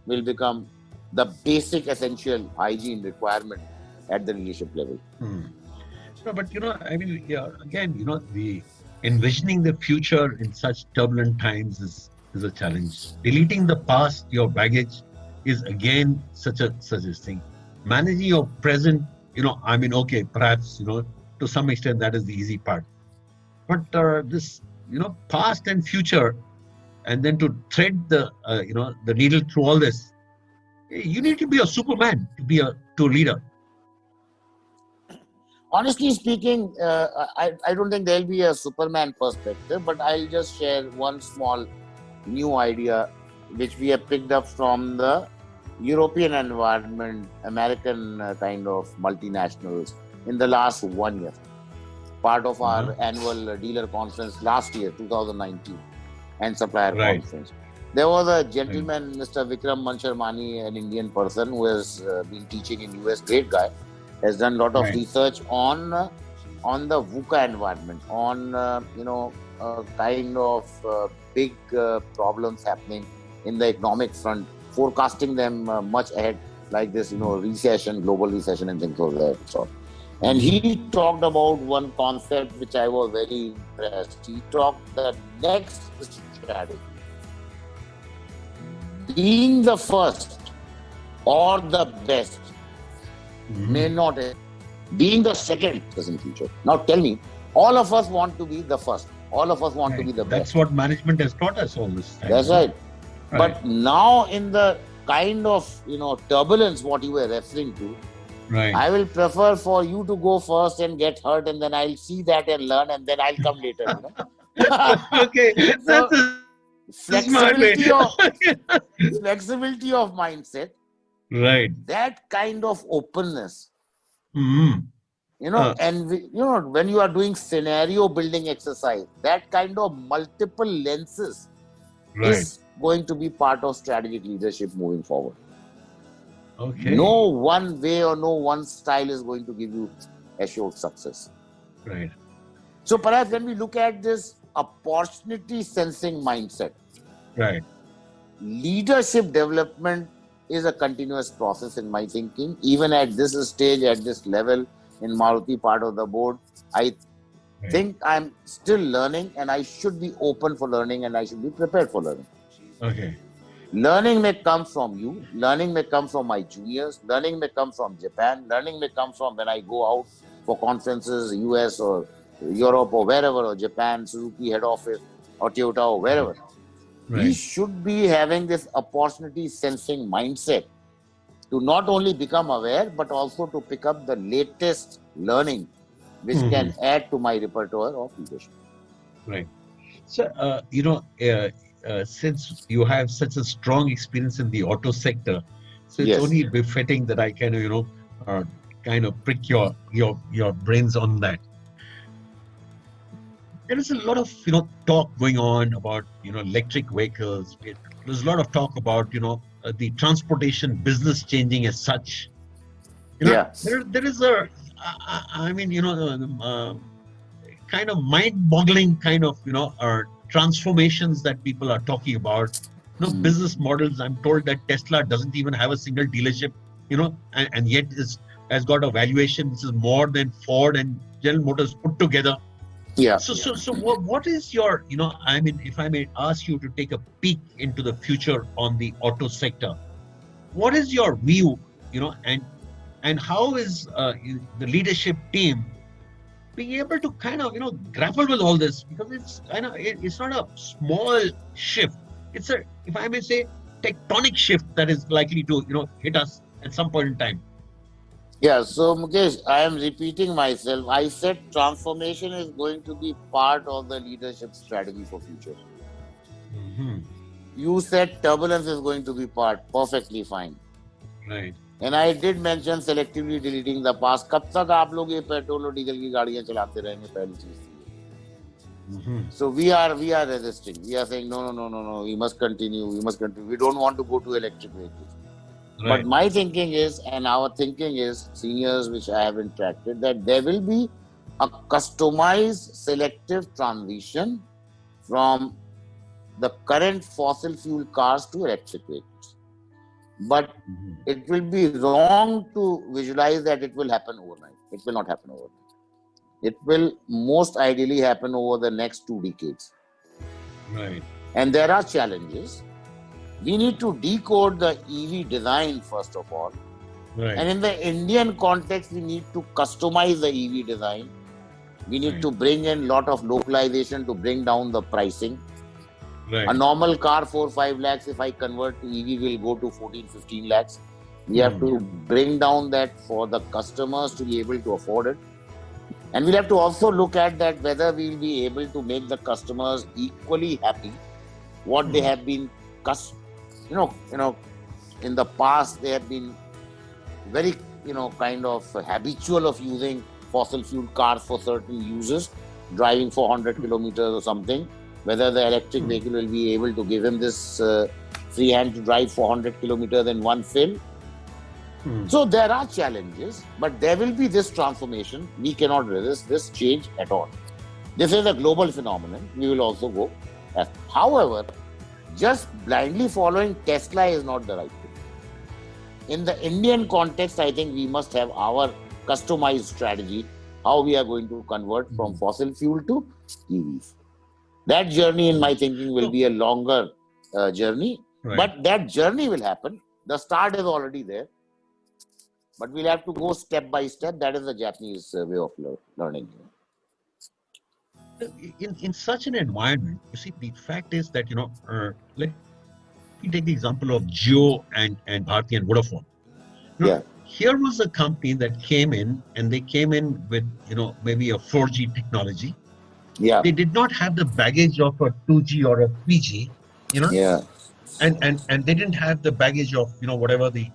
will become the basic essential hygiene requirement at the leadership level. No, but again, the envisioning the future in such turbulent times is a challenge. Deleting the past, your baggage, is again such a thing. Managing your present, perhaps, to some extent that is the easy part. But this, past and future, and then to thread the, the needle through all this, you need to be a Superman to be a leader. Honestly speaking, I don't think there'll be a Superman perspective, but I'll just share one small new idea which we have picked up from the European environment, American kind of multinationals in the last 1 year. Part of our annual dealer conference last year, 2019, and supplier conference. There was a gentleman, Mr. Vikram Mansharmani, an Indian person who has been teaching in US, great guy, has done a lot of research on the VUCA environment, on kind of big problems happening in the economic front, forecasting them much ahead, like this, recession, global recession and things of that sort. And he talked about one concept which I was very impressed. He talked the next strategy. Being the first or the best may not, being the second doesn't feature. Now tell me, all of us want to be the first. All of us want to be the best. That's what management has taught us all this time. That's right. But now in the kind of, turbulence what you were referring to, I will prefer for you to go first and get hurt, and then I'll see that and learn, and then I'll come later. Okay, So that's a smart way. flexibility of mindset, Right. that kind of openness, Mm. and when you are doing scenario building exercise, that kind of multiple lenses Right. is going to be part of strategic leadership moving forward. Okay. No one way or no one style is going to give you assured success. Right. So perhaps when we look at this opportunity sensing mindset, Right. leadership development is a continuous process in my thinking. Even at this stage, at this level in Maruti part of the board, I Right. think I'm still learning, and I should be open for learning, and I should be prepared for learning. Okay. Learning may come from you, learning may come from my juniors, learning may come from Japan, learning may come from when I go out for conferences, US or Europe or wherever, or Japan, Suzuki head office, or Toyota or wherever. We Right. should be having this opportunity sensing mindset to not only become aware, but also to pick up the latest learning which can add to my repertoire of leadership. Right. So, since you have such a strong experience in the auto sector, so it's Yes. only befitting that I kind of, uh, kind of prick your brains on that. There is a lot of, talk going on about, electric vehicles. There's a lot of talk about, the transportation business changing as such. Yeah. There is I mean, kind of mind-boggling kind of transformations that people are talking about. Business models. I'm told that Tesla doesn't even have a single dealership, and yet has got a valuation which is more than Ford and General Motors put together. Yeah. So what is your, I mean, if I may ask you to take a peek into the future on the auto sector, what is your view, and how is the leadership team being able to kind of grapple with all this, because it's not a small shift. It's a, if I may say, tectonic shift that is likely to hit us at some point in time. Yeah, so Mukesh, I am repeating myself. I said transformation is going to be part of the leadership strategy for future. You said turbulence is going to be part. Perfectly fine. Right. And I did mention selectively deleting the past. कब तक आप लोग ये petrol और diesel की गाड़ियां चलाते रहेंगे, पहली चीज थी. So we are resisting. We are saying no. We must continue. We don't want to go to electric vehicles. Right. But my thinking is, and our thinking is, seniors which I have interacted, that there will be a customized selective transition from the current fossil fuel cars to electric vehicles. But it will be wrong to visualize that it will happen overnight. It will not happen overnight. It will most ideally happen over the next 2 decades. Right. And there are challenges. We need to decode the EV design first of all. Right. And in the Indian context, we need to customize the EV design. We need to bring in a lot of localization to bring down the pricing. Right. A normal car, 4-5 lakhs, if I convert to EV, will go to 14-15 lakhs. We have to bring down that for the customers to be able to afford it. And we'll have to also look at that whether we'll be able to make the customers equally happy. What they have been, in the past, they have been very, kind of habitual of using fossil fuel cars for certain uses, driving 400 kilometers or something. Whether the electric vehicle will be able to give him this free hand to drive 400 kilometers in one fill. So there are challenges, but there will be this transformation. We cannot resist this change at all. This is a global phenomenon. We will also go. However, just blindly following Tesla is not the right thing. In the Indian context, I think we must have our customized strategy, how we are going to convert from fossil fuel to EVs. That journey, in my thinking, will be a longer journey. Right. But that journey will happen. The start is already there. But we'll have to go step by step. That is the Japanese way of learning. In such an environment, you see, the fact is that, let me take the example of Jio and Bharti and Vodafone. Yeah. Here was a company that came in, and they came in with, maybe a 4G technology. Yeah, They did not have the baggage of a 2G or a 3G, you know, yeah, and they didn't have the baggage of, you know, whatever the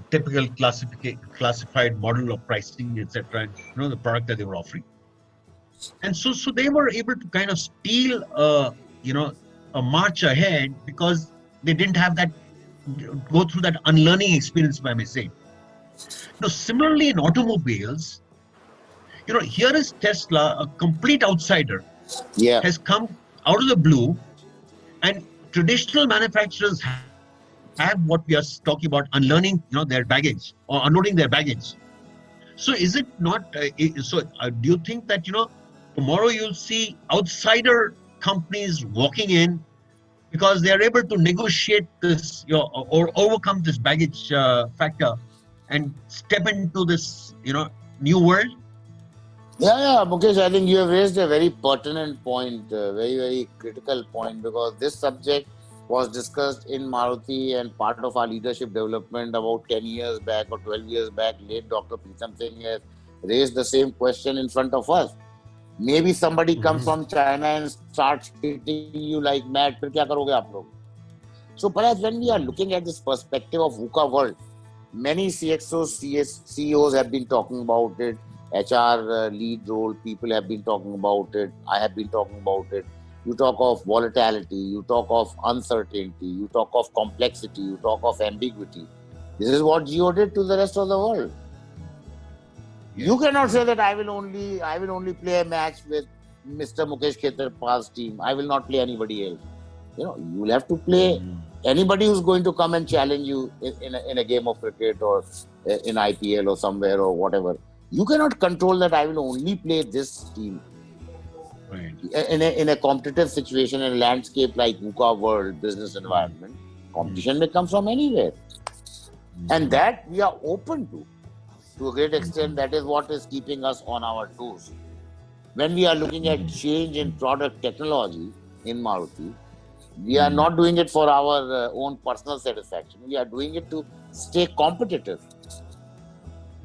typical classified model of pricing, etc., and, you know, the product that they were offering. And so they were able to kind of steal you know, a march ahead because they didn't have that, go through that unlearning experience, if I may say. Now, similarly in automobiles, you know, here is Tesla, a complete outsider, yeah. has come out of the blue, and traditional manufacturers have what we are talking about, unlearning, you know, their baggage or unloading their baggage. So is it not do you think that, you know, tomorrow you'll see outsider companies walking in because they are able to negotiate this, you know, or overcome this baggage factor and step into this, you know, new world? Yeah, Mukesh, I think you have raised a very pertinent point, very, very critical point, because this subject was discussed in Maruti and part of our leadership development about 10 years back or 12 years back. Late Dr. Pritam Singh has raised the same question in front of us. Maybe somebody comes Mhm. from China and starts hitting you like mad, फिर क्या करोगे आप लोग? So perhaps when we are looking at this perspective of VUCA world, many CXOs, CEOs have been talking about it. HR lead role people have been talking about it. I have been talking about it. You talk of volatility, you talk of uncertainty, you talk of complexity, you talk of ambiguity. This is what Geo did to the rest of the world. You Yes, cannot say correct. that I will only play a match with Mr. Mukesh Khetarpal's team. I will not play anybody else. You will have to play Mhm. anybody who's going to come and challenge you in a game of cricket or in IPL or somewhere or whatever. You cannot control that I will only play this team. Right. In a competitive situation, in a landscape like VUCA world, business Mhm. environment, Mhm. competition may come from anywhere. And Mhm. that we are open to a great extent. Mhm. That is what is keeping us on our toes. When we are looking at Mhm. change in product technology in Maruti, we are Mhm. not doing it for our own personal satisfaction. We are doing it to stay competitive.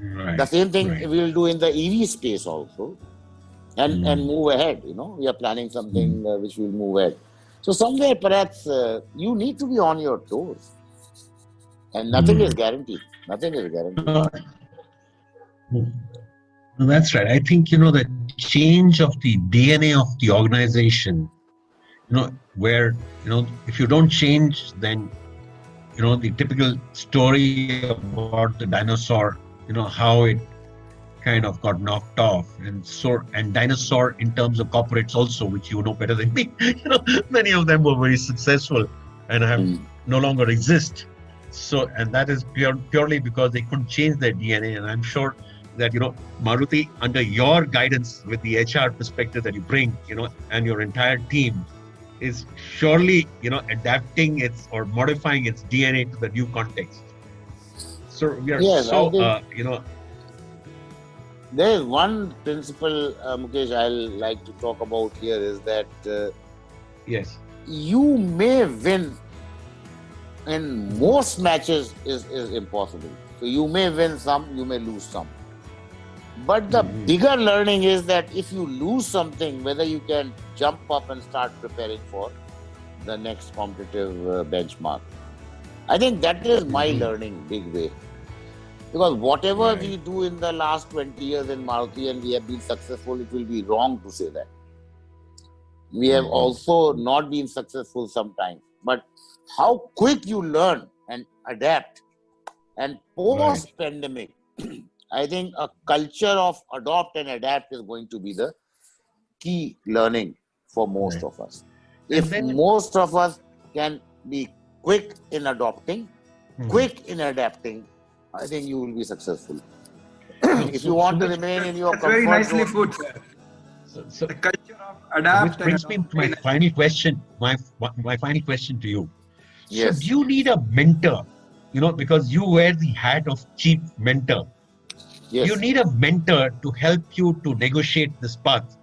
The Right. same thing Right. we will do in the EV space also, and Mhm. move ahead. We are planning Mhm. something which will move ahead. So somewhere perhaps you need to be on your toes, and nothing is Mhm. guaranteed. Nothing is guaranteed. Uh, No, that's right. I think, you know, the change of the DNA of the organization, you know, where, you know, if you don't change, then, you know, the typical story about the dinosaur, you know, how it kind of got knocked off, and dinosaur in terms of corporates also, which you know better than me, you know, many of them were very successful and have Mm. no longer exist. So, and that is purely because they couldn't change their DNA. And I'm sure that, you know, Maruti, under your guidance with the HR perspective that you bring, you know, and your entire team, is surely, you know, adapting its or modifying its DNA to the new context. So we are Yes, I so think you know. there is one principle, Mukesh, I'll like to talk about here is that Yes. you may win in Mhm. most matches is impossible. So you may win some, you may lose some. But the Mhm. bigger learning is that if you lose something, whether you can jump up and start preparing for the next competitive benchmark. I think that is my Mhm. learning big way. Because whatever Right. we do in the last 20 years in Maruti and we have been successful, it will be wrong to say that. We have Mhm. also not been successful sometimes. But how quick you learn and adapt, and Right. post pandemic, I think a culture of adopt and adapt is going to be the key learning for most Right. of us. And If then, most of us can be quick in adopting, mhm. quick in adapting, I think you will be successful. No, If you so want to which remain in your That's very comfort nicely zone, put, sir. so The culture of which adapt and brings me to adopt. my Very nicely final put. question. My final question to you. So, do yes, you need a mentor? You know, because you wear the hat of chief mentor. Do you yes. need a mentor to help you to negotiate this path?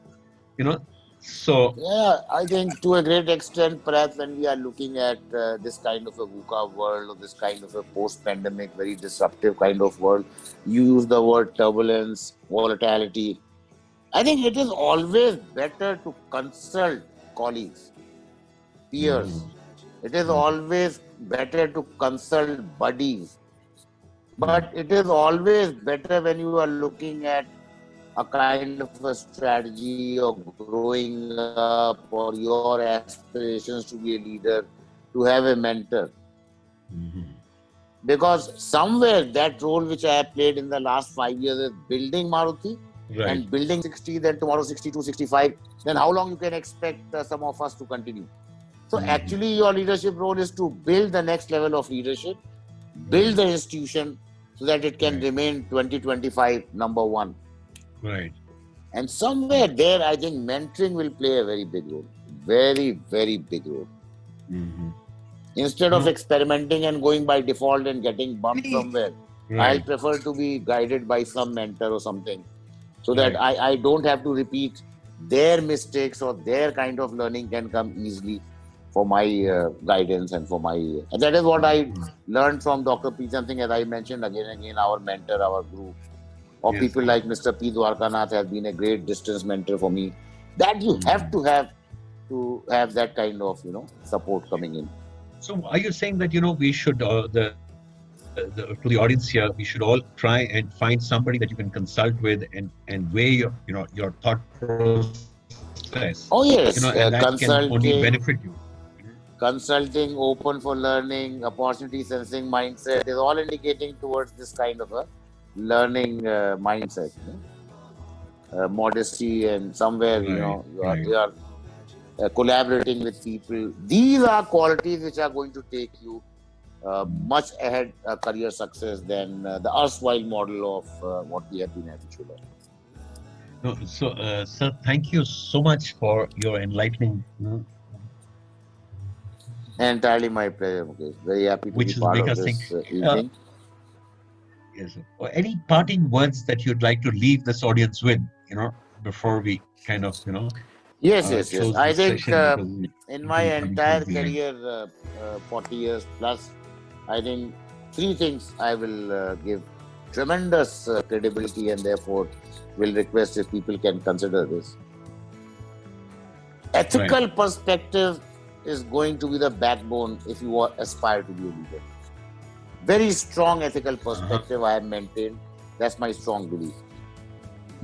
You know, so Yeah, I think to a great extent, perhaps when we are looking at this kind of a VUCA world or this kind of a post pandemic, very disruptive kind of world, you use the word turbulence, volatility. I think it is always better to consult colleagues, peers. It is always better to consult buddies. But it is always better when you are looking at a kind of a strategy or growing up or your aspirations to be a leader, to have a mentor. Because somewhere that role which I have played in the last 5 years is building Maruti Right. and building 60, then tomorrow 62, 65, then how long you can expect some of us to continue? So actually your leadership role is to build the next level of leadership, build the institution so that it can Right. remain 2025 number one. Right. And somewhere there, I think mentoring will play a very big role. Very, very big role. Instead of experimenting and going by default and getting bumped somewhere, I'll prefer to be guided by some mentor or something so that I don't have to repeat their mistakes, or their kind of learning can come easily for my guidance and for my... and that is what I learned from Dr. Preetham Singh, as I mentioned again and again, our mentor, our guru. Or Yes. people like Mr. P. Dwarkanath has been a great distance mentor for me. That you have to have that kind of, support coming in. So are you saying that, we should, to the audience here, we should all try and find somebody that you can consult with and weigh your thought process? Oh yes, And that can only benefit you. consulting, open for learning, opportunity sensing mindset is all indicating towards this kind of a learning mindset. Modesty, and somewhere, you are collaborating with people. These are qualities which are going to take you much ahead career success than the erstwhile model of what we have been habitual of. No, so, sir, thank you so much for your enlightening, Entirely my pleasure, Mukesh. Very happy to Which be will part make of us this think, evening. yes, sir. Or any parting words that you'd like to leave this audience with, before we kind of, Yes. I this think session, because in my we're coming entire towards the end. career, 40 years plus, I think three things I will give tremendous credibility, and therefore will request if people can consider this. Ethical perspective is going to be the backbone if you aspire to be a leader. Very strong ethical perspective I have maintained. That's my strong belief.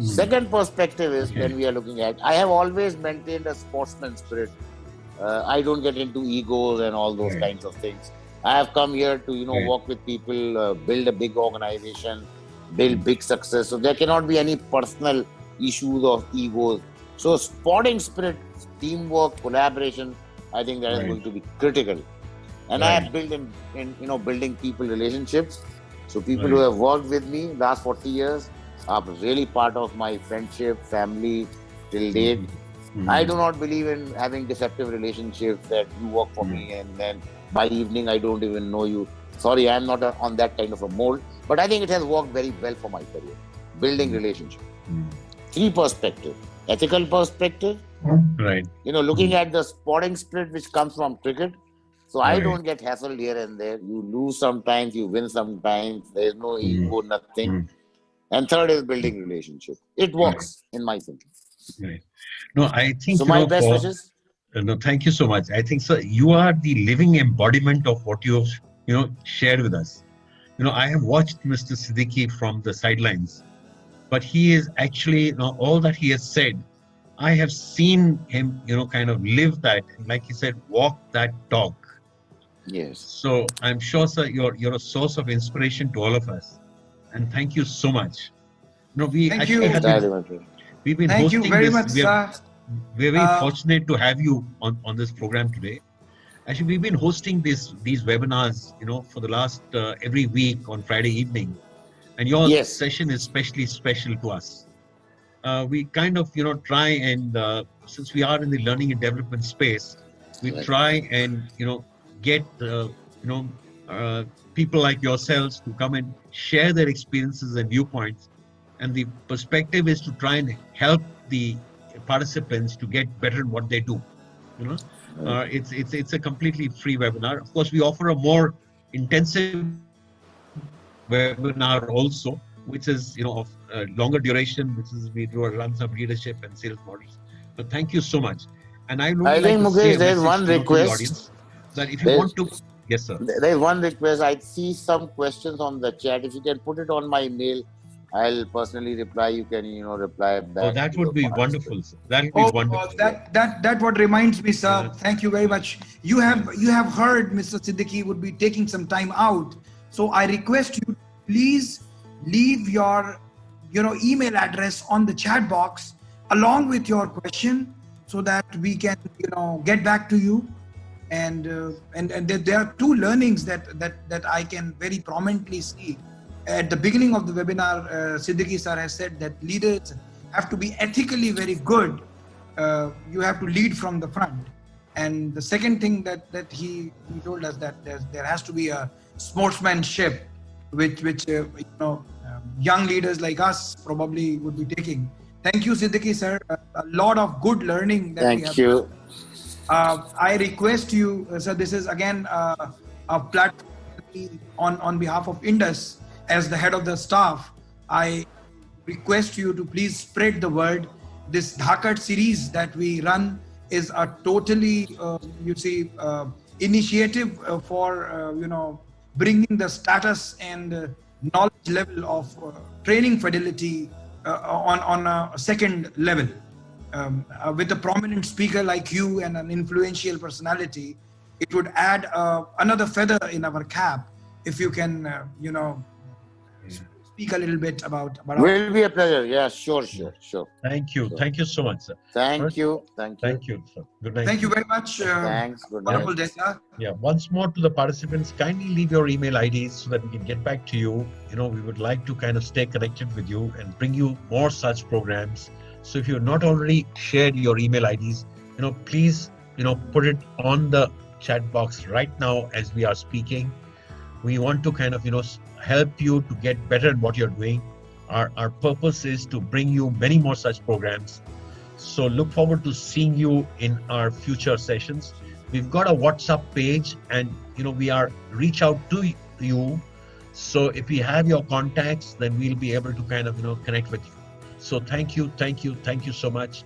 Second perspective is when we are looking at, I have always maintained a sportsman spirit. I don't get into egos and all those kinds of things. I have come here to, work with people, build a big organization, build big success. So there cannot be any personal issues of egos. So sporting spirit, teamwork, collaboration, I think that is going to be critical. And I have built in building people relationships. So people who have worked with me last 40 years are really part of my friendship, family till date. I do not believe in having deceptive relationships that you work for me and then by evening I don't even know you. Sorry, I am not on that kind of a mold. But I think it has worked very well for my career. Building relationship. Three perspective. Ethical perspective. Looking at the sporting spirit which comes from cricket. So I don't get hassled here and there. You lose sometimes, you win sometimes. There is no ego, nothing. And third is building relationship. It works in my thinking. No, I think, so my best wishes. No, thank you so much. I think, sir, you are the living embodiment of what you have, shared with us. I have watched Mr. Siddiqui from the sidelines, but he is actually, all that he has said, I have seen him, kind of live that, like he said, walk that talk. Yes. So I'm sure, sir, you're a source of inspiration to all of us. And thank you so much. We Thank actually you. we've been Thank hosting you very this. much, sir. We're very fortunate to have you on this program today. Actually, we've been hosting these webinars, for the last every week on Friday evening, and your session is especially special to us. We kind of, try and since we are in the learning and development space, we try and get people like yourselves to come and share their experiences and viewpoints. And the perspective is to try and help the participants to get better in what they do. It's a completely free webinar. Of course, we offer a more intensive webinar also, which is, of longer duration, which is we do run some leadership and sales models. But thank you so much. And I would I like think to say Mukesh, a there's message, one to the request. audience that if you There's, want to, yes, sir. there's one request. I see some questions on the chat. If you can put it on my email, I'll personally reply. You can, reply back. Oh, that to would the be participant. wonderful, sir. That would be Oh, wonderful. that what reminds me, sir. Yeah. Thank you very much. You have heard Mr. Siddiqui would be taking some time out, so I request you, please leave your email address on the chat box along with your question, so that we can get back to you. And there are two learnings that I can very prominently see. At the beginning of the webinar, Siddiqui sir has said that leaders have to be ethically very good. You have to lead from the front. And the second thing that he told us, that there has to be a sportsmanship, which young leaders like us probably would be taking. Thank you, Siddiqui sir. A lot of good learning that we have. Thank you. I request you, sir, this is again a platform on behalf of Indus. As the head of the staff, I request you to please spread the word. This Dhaka series that we run is a totally, initiative for, bringing the status and knowledge level of training fidelity on a second level. With a prominent speaker like you and an influential personality, it would add another feather in our cap if you can, speak a little bit about Will be a pleasure. Yeah, sure. Thank you. Sure. Thank you so much, sir. Thank you, Thank you, sir. Good night. Thank you very much. Thanks. Good night. Honorable Desa. Yeah, once more to the participants, kindly leave your email IDs so that we can get back to you. We would like to kind of stay connected with you and bring you more such programs. So if you've not already shared your email IDs, please, put it on the chat box right now as we are speaking. We want to kind of, help you to get better at what you're doing. Our purpose is to bring you many more such programs. So look forward to seeing you in our future sessions. We've got a WhatsApp page, and we are reach out to you. So if we have your contacts, then we'll be able to kind of connect with you. So thank you so much.